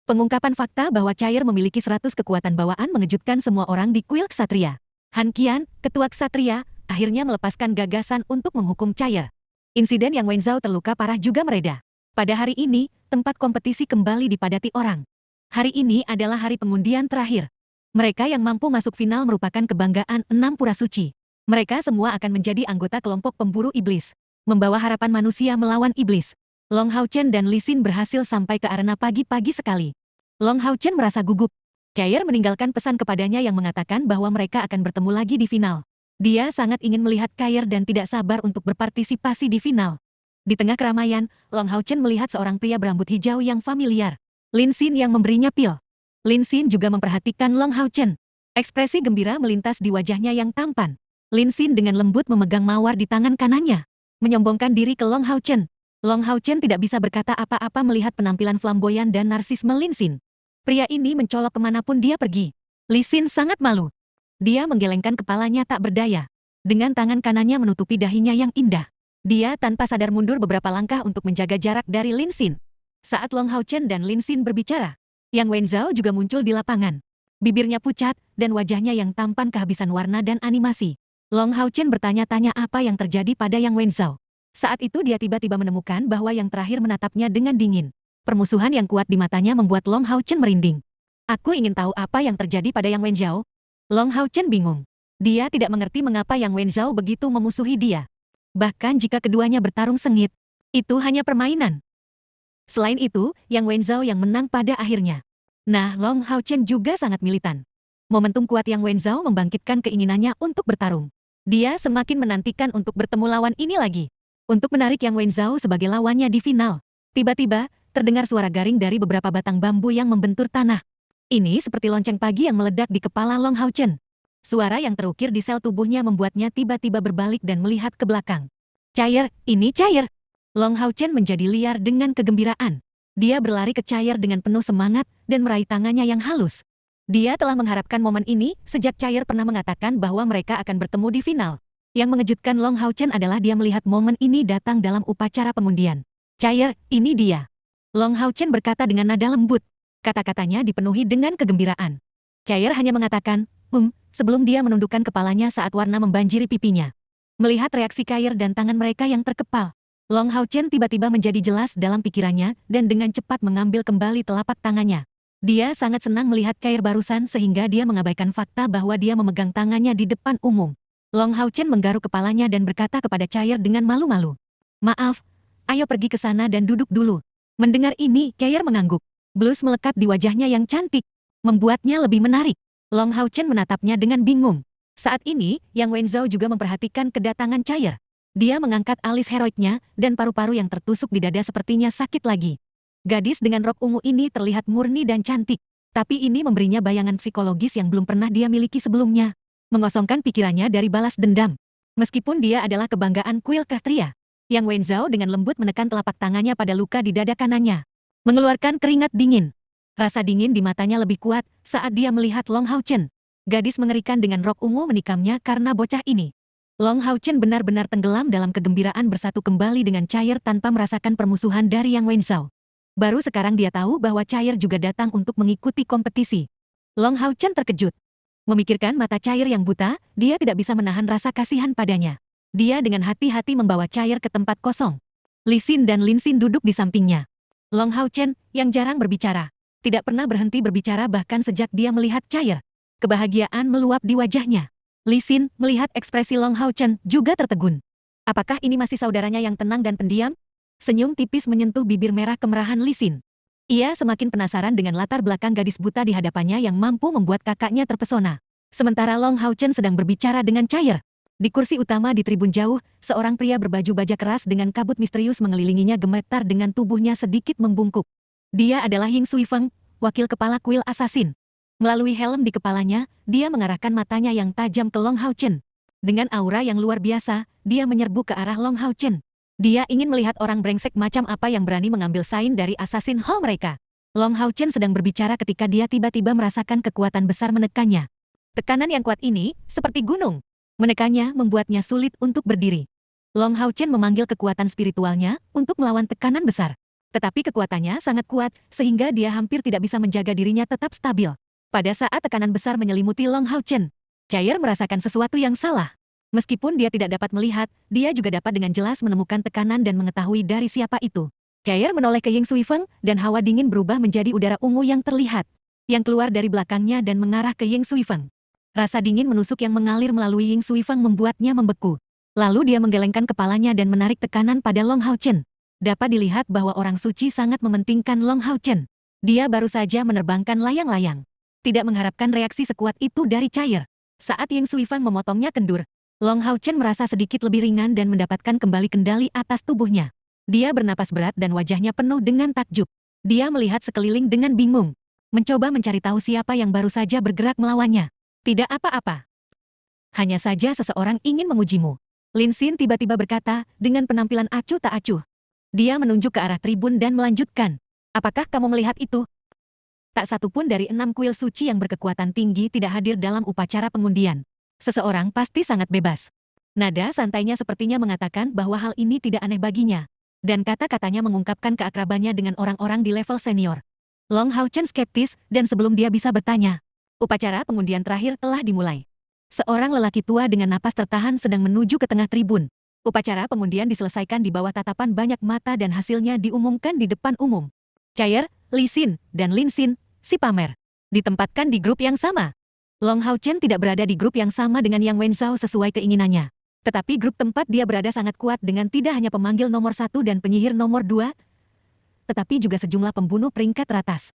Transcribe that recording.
Pengungkapan fakta bahwa Chair memiliki 100 kekuatan bawaan mengejutkan semua orang di kuil ksatria. Han Qian, ketua ksatria, akhirnya melepaskan gagasan untuk menghukum Chair. Insiden yang Wenzhou terluka parah juga mereda. Pada hari ini, tempat kompetisi kembali dipadati orang. Hari ini adalah hari pengundian terakhir. Mereka yang mampu masuk final merupakan kebanggaan 6 pura suci. Mereka semua akan menjadi anggota kelompok pemburu iblis. Membawa harapan manusia melawan iblis. Long Haochen dan Li Xin berhasil sampai ke arena pagi-pagi sekali. Long Haochen merasa gugup. Chair meninggalkan pesan kepadanya yang mengatakan bahwa mereka akan bertemu lagi di final. Dia sangat ingin melihat Chair dan tidak sabar untuk berpartisipasi di final. Di tengah keramaian, Long Haochen melihat seorang pria berambut hijau yang familiar. Lin Xin yang memberinya pil. Lin Xin juga memperhatikan Long Haochen. Ekspresi gembira melintas di wajahnya yang tampan. Lin Xin dengan lembut memegang mawar di tangan kanannya. Menyombongkan diri ke Long Haochen. Long Haochen tidak bisa berkata apa-apa melihat penampilan flamboyan dan narsisme Lin Xin. Pria ini mencolok kemanapun dia pergi. Li Xin sangat malu. Dia menggelengkan kepalanya tak berdaya. Dengan tangan kanannya menutupi dahinya yang indah. Dia tanpa sadar mundur beberapa langkah untuk menjaga jarak dari Lin Xin. Saat Long Haochen dan Lin Xin berbicara, Yang Wenzhou juga muncul di lapangan. Bibirnya pucat, dan wajahnya yang tampan kehabisan warna dan animasi. Long Haochen bertanya-tanya apa yang terjadi pada Yang Wenzhou. Saat itu dia tiba-tiba menemukan bahwa yang terakhir menatapnya dengan dingin. Permusuhan yang kuat di matanya membuat Long Haochen merinding. Aku ingin tahu apa yang terjadi pada Yang Wenzhou. Long Haochen bingung. Dia tidak mengerti mengapa Yang Wenzhou begitu memusuhi dia. Bahkan jika keduanya bertarung sengit, itu hanya permainan. Selain itu, Yang Wenzhou yang menang pada akhirnya. Nah, Long Haochen juga sangat militan. Momentum kuat Yang Wenzhou membangkitkan keinginannya untuk bertarung. Dia semakin menantikan untuk bertemu lawan ini lagi. Untuk menarik Yang Wenzhou sebagai lawannya di final. Tiba-tiba, terdengar suara garing dari beberapa batang bambu yang membentur tanah. Ini seperti lonceng pagi yang meledak di kepala Long Haochen. Suara yang terukir di sel tubuhnya membuatnya tiba-tiba berbalik dan melihat ke belakang. Chair, ini Chair. Long Haochen menjadi liar dengan kegembiraan. Dia berlari ke Chair dengan penuh semangat dan meraih tangannya yang halus. Dia telah mengharapkan momen ini sejak Chair pernah mengatakan bahwa mereka akan bertemu di final. Yang mengejutkan Long Haochen adalah dia melihat momen ini datang dalam upacara pengundian. Chair, ini dia. Long Haochen berkata dengan nada lembut. Kata-katanya dipenuhi dengan kegembiraan. Chair hanya mengatakan, sebelum dia menundukkan kepalanya saat warna membanjiri pipinya. Melihat reaksi Chair dan tangan mereka yang terkepal, Long Haochen tiba-tiba menjadi jelas dalam pikirannya dan dengan cepat mengambil kembali telapak tangannya. Dia sangat senang melihat Chair barusan sehingga dia mengabaikan fakta bahwa dia memegang tangannya di depan umum. Long Haochen menggaruk kepalanya dan berkata kepada Chair dengan malu-malu. Maaf, ayo pergi ke sana dan duduk dulu. Mendengar ini, Chair mengangguk. Blus melekat di wajahnya yang cantik, membuatnya lebih menarik. Long Haochen menatapnya dengan bingung. Saat ini, Yang Wenzhou juga memperhatikan kedatangan Chair. Dia mengangkat alis heroiknya, dan paru-paru yang tertusuk di dada sepertinya sakit lagi. Gadis dengan rok ungu ini terlihat murni dan cantik, tapi ini memberinya bayangan psikologis yang belum pernah dia miliki sebelumnya. Mengosongkan pikirannya dari balas dendam. Meskipun dia adalah kebanggaan kuil ksatria, Yang Wenzhou dengan lembut menekan telapak tangannya pada luka di dada kanannya. Mengeluarkan keringat dingin. Rasa dingin di matanya lebih kuat saat dia melihat Long Haochen. Gadis mengerikan dengan rok ungu menikamnya karena bocah ini. Long Haochen benar-benar tenggelam dalam kegembiraan bersatu kembali dengan Chair tanpa merasakan permusuhan dari Yang Wenzhou. Baru sekarang dia tahu bahwa Chair juga datang untuk mengikuti kompetisi. Long Haochen terkejut. Memikirkan mata Chair yang buta, dia tidak bisa menahan rasa kasihan padanya. Dia dengan hati-hati membawa Chair ke tempat kosong. Li Xin dan Lin Xin duduk di sampingnya. Long Haochen, yang jarang berbicara, tidak pernah berhenti berbicara bahkan sejak dia melihat Chair. Kebahagiaan meluap di wajahnya. Li Xin melihat ekspresi Long Haochen juga tertegun. Apakah ini masih saudaranya yang tenang dan pendiam? Senyum tipis menyentuh bibir merah kemerahan Li Xin. Ia semakin penasaran dengan latar belakang gadis buta di hadapannya yang mampu membuat kakaknya terpesona. Sementara Long Haochen sedang berbicara dengan Chair. Di kursi utama di tribun jauh, seorang pria berbaju baja keras dengan kabut misterius mengelilinginya gemetar dengan tubuhnya sedikit membungkuk. Dia adalah Ying Sui Feng, wakil kepala kuil asasin. Melalui helm di kepalanya, dia mengarahkan matanya yang tajam ke Long Haochen. Dengan aura yang luar biasa, dia menyerbu ke arah Long Haochen. Dia ingin melihat orang brengsek macam apa yang berani mengambil sain dari Assassin Hall mereka. Long Haochen sedang berbicara ketika dia tiba-tiba merasakan kekuatan besar menekannya. Tekanan yang kuat ini, seperti gunung. Menekannya membuatnya sulit untuk berdiri. Long Haochen memanggil kekuatan spiritualnya untuk melawan tekanan besar. Tetapi kekuatannya sangat kuat, sehingga dia hampir tidak bisa menjaga dirinya tetap stabil. Pada saat tekanan besar menyelimuti Long Hao Chen, Chair merasakan sesuatu yang salah. Meskipun dia tidak dapat melihat, dia juga dapat dengan jelas menemukan tekanan dan mengetahui dari siapa itu. Chair menoleh ke Ying Suifeng, dan hawa dingin berubah menjadi udara ungu yang terlihat, yang keluar dari belakangnya dan mengarah ke Ying Suifeng. Rasa dingin menusuk yang mengalir melalui Ying Suifeng membuatnya membeku. Lalu dia menggelengkan kepalanya dan menarik tekanan pada Long Hao Chen. Dapat dilihat bahwa orang suci sangat mementingkan Long Hao Chen. Dia baru saja menerbangkan layang-layang. Tidak mengharapkan reaksi sekuat itu dari Chair. Saat Ying Suifeng memotongnya kendur, Long Hao Chen merasa sedikit lebih ringan dan mendapatkan kembali kendali atas tubuhnya. Dia bernapas berat dan wajahnya penuh dengan takjub. Dia melihat sekeliling dengan bingung. Mencoba mencari tahu siapa yang baru saja bergerak melawannya. Tidak apa-apa. Hanya saja seseorang ingin mengujimu. Lin Xin tiba-tiba berkata, dengan penampilan acuh tak acuh. Dia menunjuk ke arah tribun dan melanjutkan. Apakah kamu melihat itu? Tak satu pun dari 6 kuil suci yang berkekuatan tinggi tidak hadir dalam upacara pengundian. Seseorang pasti sangat bebas. Nada santainya sepertinya mengatakan bahwa hal ini tidak aneh baginya. Dan kata-katanya mengungkapkan keakrabannya dengan orang-orang di level senior. Long Hao Chen skeptis, dan sebelum dia bisa bertanya, upacara pengundian terakhir telah dimulai. Seorang lelaki tua dengan napas tertahan sedang menuju ke tengah tribun. Upacara pengundian diselesaikan di bawah tatapan banyak mata dan hasilnya diumumkan di depan umum. Chair, Li Xin, dan Lin Xin, si pamer, ditempatkan di grup yang sama. Long Hao Chen tidak berada di grup yang sama dengan Yang Wenzhao sesuai keinginannya. Tetapi grup tempat dia berada sangat kuat dengan tidak hanya pemanggil nomor 1 dan penyihir nomor 2, tetapi juga sejumlah pembunuh peringkat teratas.